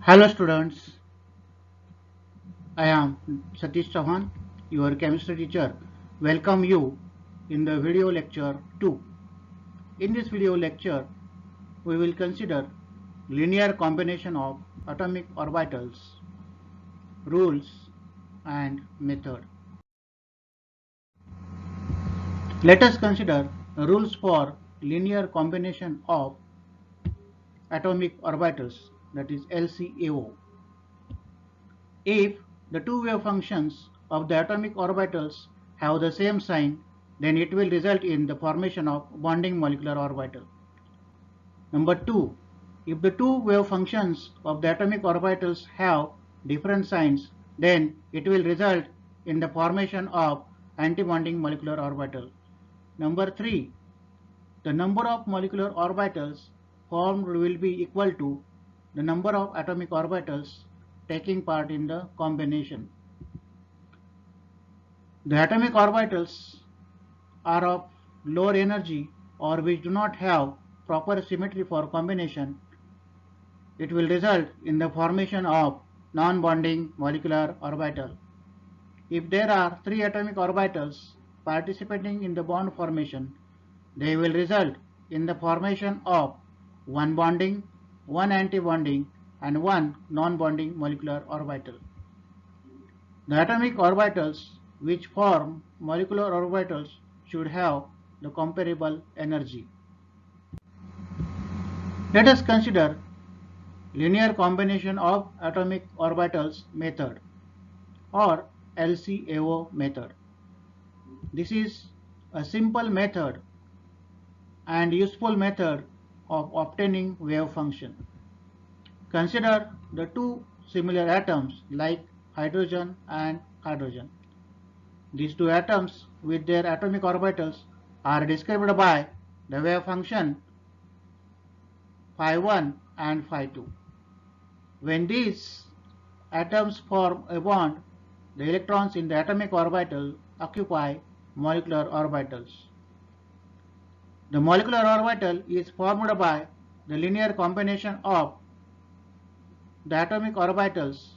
Hello students, I am Satish Chauhan, your chemistry teacher. Welcome you in the video lecture 2. In this video lecture, we will consider linear combination of atomic orbitals, rules and method. Let us consider rules for linear combination of atomic orbitals, that is LCAO. If the two wave functions of the atomic orbitals have the same sign, then it will result in the formation of bonding molecular orbital. Number 2. If the two wave functions of the atomic orbitals have different signs, then it will result in the formation of antibonding molecular orbital. Number 3. The number of molecular orbitals formed will be equal to the number of atomic orbitals taking part in the combination. The atomic orbitals are of lower energy or which do not have proper symmetry for combination. It will result in the formation of non-bonding molecular orbital. If there are 3 atomic orbitals participating in the bond formation, they will result in the formation of 1 bonding, 1 antibonding and 1 non-bonding molecular orbital. The atomic orbitals which form molecular orbitals should have the comparable energy. Let us consider linear combination of atomic orbitals method or LCAO method. This is a simple method and useful method of obtaining wave function. Consider the two similar atoms like hydrogen and hydrogen. These two atoms with their atomic orbitals are described by the wave function phi1 and phi2. When these atoms form a bond, the electrons in the atomic orbital occupy molecular orbitals. The molecular orbital is formed by the linear combination of the atomic orbitals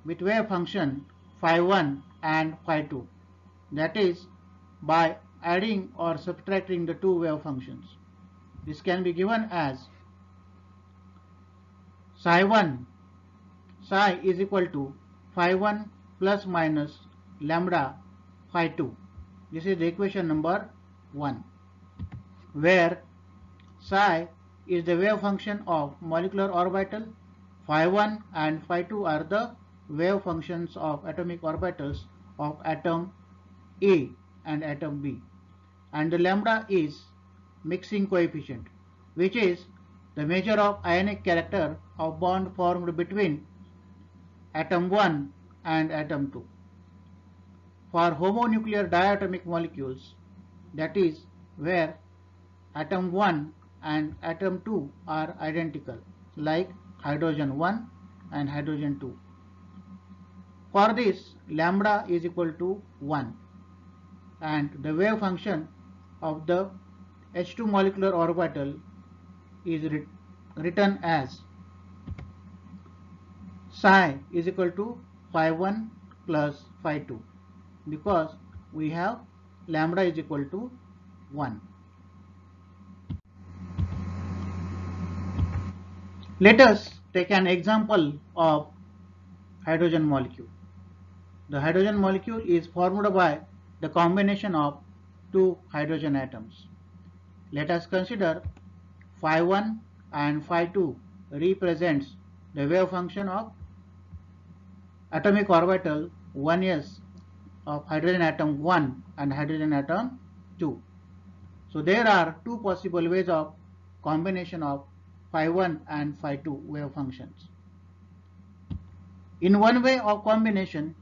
with wave function phi1 and phi2, that is by adding or subtracting the two wave functions. This can be given as psi1 psi is equal to phi1 plus minus lambda phi2. This is the equation number 1, where psi is the wave function of molecular orbital, phi1 and phi2 are the wave functions of atomic orbitals of atom A and atom B, and the lambda is mixing coefficient, which is the measure of ionic character of bond formed between atom 1 and atom 2. For homonuclear diatomic molecules, that is where atom 1 and atom 2 are identical, like hydrogen 1 and hydrogen 2. For this, lambda is equal to 1 and the wave function of the H2 molecular orbital is written as psi is equal to phi1 plus phi2, because we have lambda is equal to 1. Let us take an example of hydrogen molecule. The hydrogen molecule is formed by the combination of two hydrogen atoms. Let us consider phi1 and phi2 represents the wave function of atomic orbital 1s of hydrogen atom 1 and hydrogen atom 2. So there are two possible ways of combination of phi1 and phi2 wave functions. In one way of combination,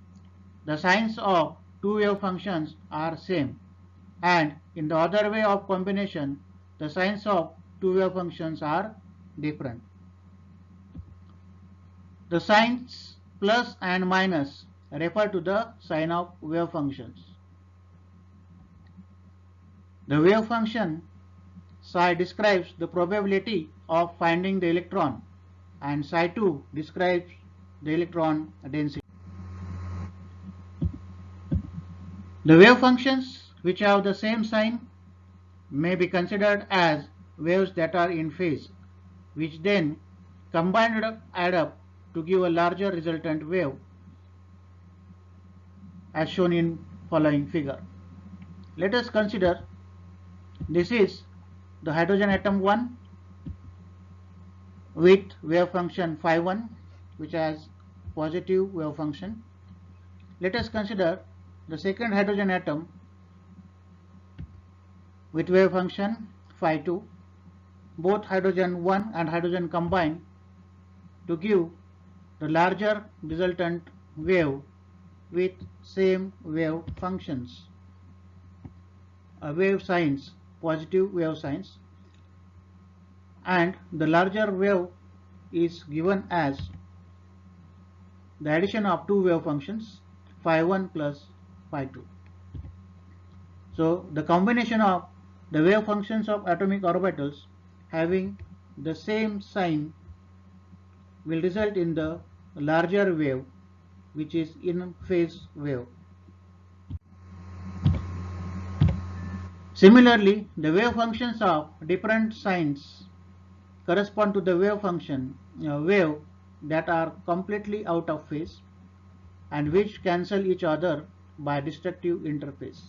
the signs of two wave functions are same, and in the other way of combination, the signs of two wave functions are different. The signs plus and minus refer to the sign of wave functions. The wave function psi describes the probability of finding the electron and psi2 describes the electron density. The wave functions which have the same sign may be considered as waves that are in phase, which then combined add up to give a larger resultant wave as shown in following figure. Let us consider this is the hydrogen atom 1 with wave function phi1 which has positive wave function. Let us consider the second hydrogen atom with wave function phi2. Both hydrogen 1 and hydrogen combine to give the larger resultant wave with same wave functions, wave signs, positive wave signs, and the larger wave is given as the addition of two wave functions phi1 plus phi2. So the combination of the wave functions of atomic orbitals having the same sign will result in the larger wave which is in phase wave. Similarly, the wave functions of different signs correspond to the wave function wave that are completely out of phase and which cancel each other by destructive interface.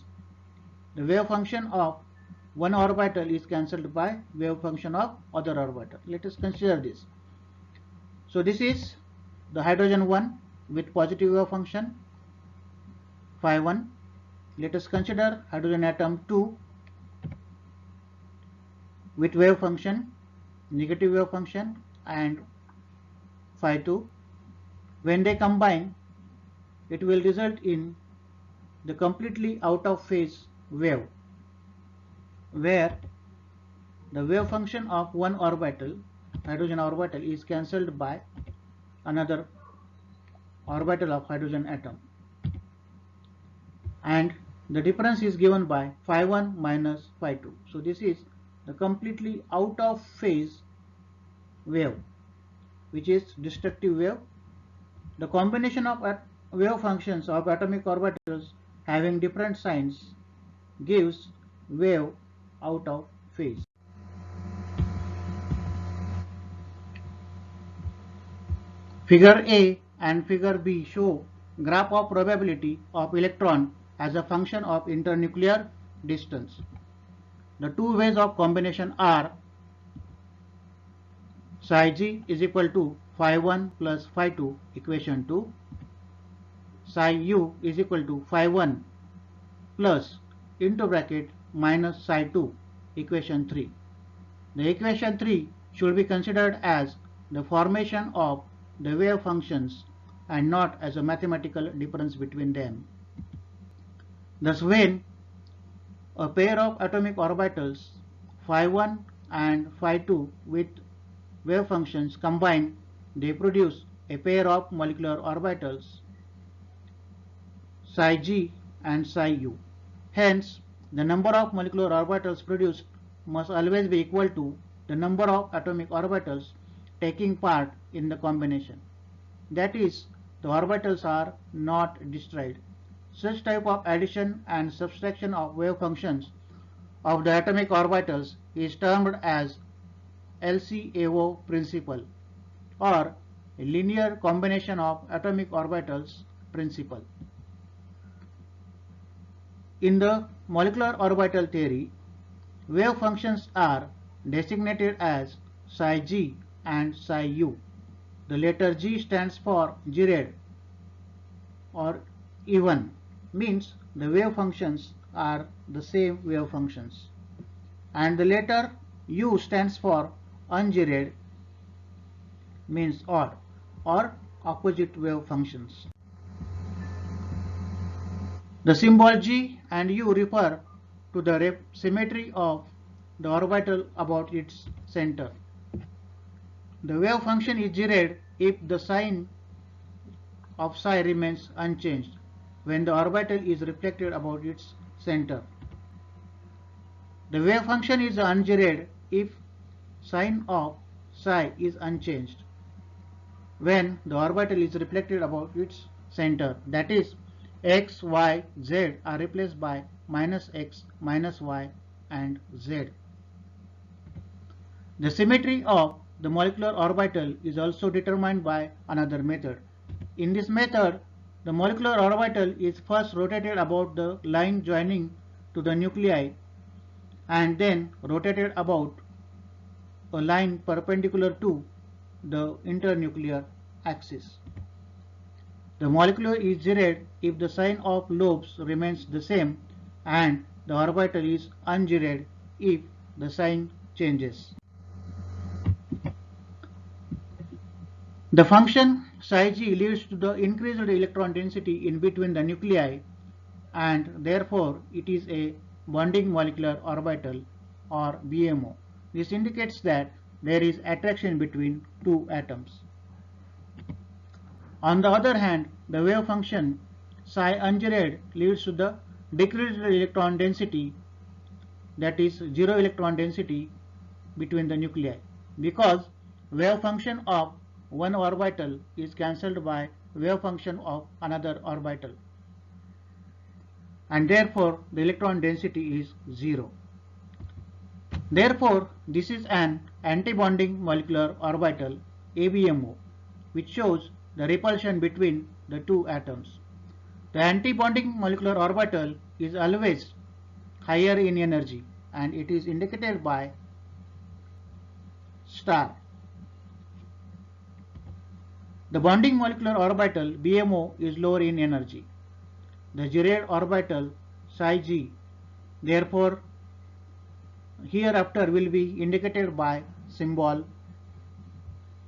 The wave function of one orbital is cancelled by wave function of other orbital. Let us consider this. So this is the hydrogen 1 with positive wave function phi1. Let us consider hydrogen atom 2 with wave function, negative wave function, and phi2. When they combine, it will result in the completely out of phase wave, where the wave function of one orbital, hydrogen orbital, is cancelled by another orbital of hydrogen atom, and the difference is given by phi1 minus phi2. So this is the completely out of phase wave, which is destructive wave. The combination of wave functions of atomic orbitals having different signs gives wave out of phase. Figure A and figure B show graph of probability of electron as a function of internuclear distance. The two ways of combination are psi g is equal to phi1 plus phi2 equation 2, psi u is equal to phi1 plus into bracket minus psi 2 equation 3. The equation 3 should be considered as the formation of the wave functions and not as a mathematical difference between them. Thus, when a pair of atomic orbitals phi1 and phi2 with wave functions combine, they produce a pair of molecular orbitals psi g and psi u. Hence, the number of molecular orbitals produced must always be equal to the number of atomic orbitals taking part in the combination. That is, the orbitals are not destroyed. Such type of addition and subtraction of wave functions of the atomic orbitals is termed as LCAO principle, or a linear combination of atomic orbitals principle. In the molecular orbital theory, wave functions are designated as psi g and psi u. The letter G stands for Girard or even, means the wave functions are the same wave functions, and the letter U stands for ungirad, means odd or opposite wave functions. The symbol G and U refer to the symmetry of the orbital about its center. The wave function is Girard if the sign of psi remains unchanged when the orbital is reflected about its center. The wave function is ungirad if sign of psi is unchanged when the orbital is reflected about its center. That is, x, y, z are replaced by minus x, minus y and z. The symmetry of the molecular orbital is also determined by another method. In this method, the molecular orbital is first rotated about the line joining to the nuclei and then rotated about a line perpendicular to the internuclear axis. The molecule is zeroed if the sign of lobes remains the same and the orbital is unzeroed if the sign changes. The function psi g leads to the increased electron density in between the nuclei and therefore it is a bonding molecular orbital or BMO. This indicates that there is attraction between two atoms. On the other hand, the wave function psi unzeroed leads to the decreased electron density, that is zero electron density between the nuclei, because wave function of one orbital is cancelled by wave function of another orbital and therefore the electron density is zero. Therefore, this is an antibonding molecular orbital ABMO, which shows the repulsion between the two atoms. The antibonding molecular orbital is always higher in energy and it is indicated by star. The bonding molecular orbital BMO is lower in energy. The zeroed orbital psi g, therefore hereafter will be indicated by symbol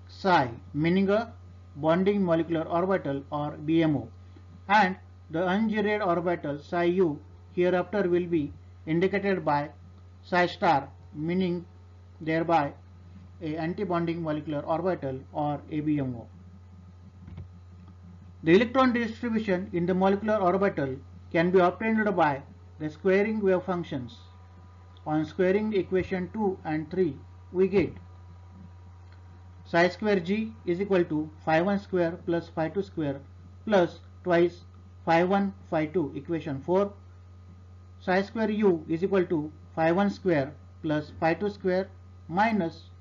psi, meaning a bonding molecular orbital or BMO, and the unzeroed orbital psi u hereafter will be indicated by psi star, meaning thereby a antibonding molecular orbital or ABMO. The electron distribution in the molecular orbital can be obtained by the squaring wave functions. On squaring equation 2 and 3, we get psi square g is equal to phi1 square plus phi2 square plus twice phi1 phi2 equation 4. Psi square u is equal to phi1 square plus phi2 square minus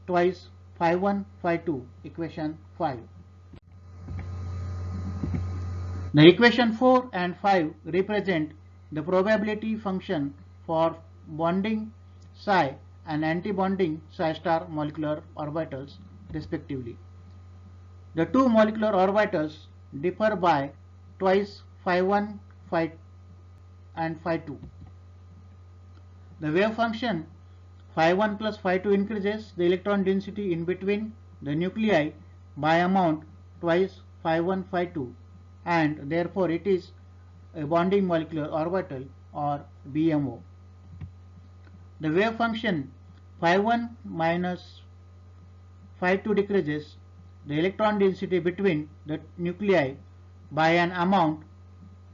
twice phi1 phi2 equation 5. The equation 4 and 5 represent the probability function for bonding psi and antibonding psi star molecular orbitals respectively. The two molecular orbitals differ by twice phi1 phi and phi2. The wave function phi1 plus phi2 increases the electron density in between the nuclei by amount twice phi1 phi2 and therefore it is a bonding molecular orbital or BMO. The wave function phi1 minus phi2 decreases the electron density between the nuclei by an amount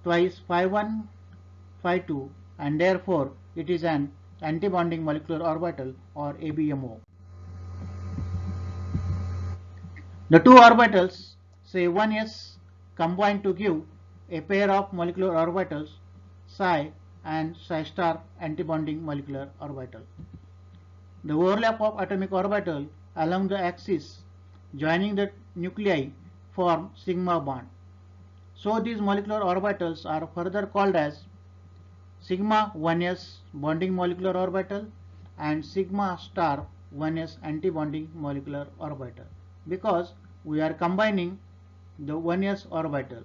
twice phi1 phi2 and therefore it is an antibonding molecular orbital or ABMO. The two orbitals, say 1s, combine to give a pair of molecular orbitals psi and psi star antibonding molecular orbital. The overlap of atomic orbital along the axis joining the nuclei form sigma bond. So these molecular orbitals are further called as sigma 1s bonding molecular orbital and sigma star 1s antibonding molecular orbital, because we are combining the 1s orbital.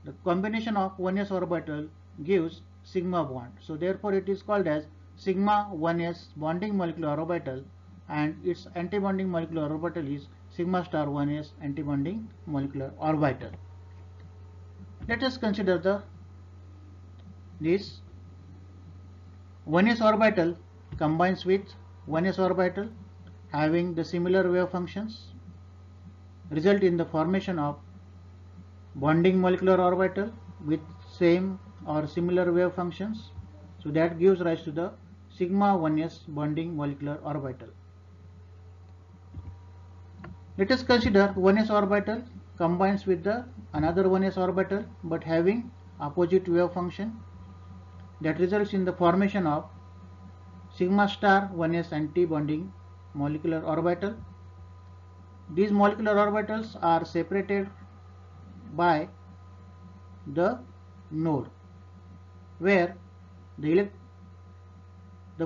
The combination of 1s orbital gives sigma bond. So therefore it is called as sigma 1s bonding molecular orbital and its antibonding molecular orbital is sigma star 1s antibonding molecular orbital. Let us consider this 1s orbital combines with 1s orbital having the similar wave functions, result in the formation of bonding molecular orbital with same or similar wave functions. So that gives rise to the sigma 1s bonding molecular orbital. Let us consider 1s orbital combines with the another 1s orbital but having opposite wave function, that results in the formation of sigma star 1s anti-bonding molecular orbital. These molecular orbitals are separated by the node, where the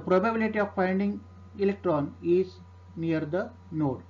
probability of finding electron is near the node.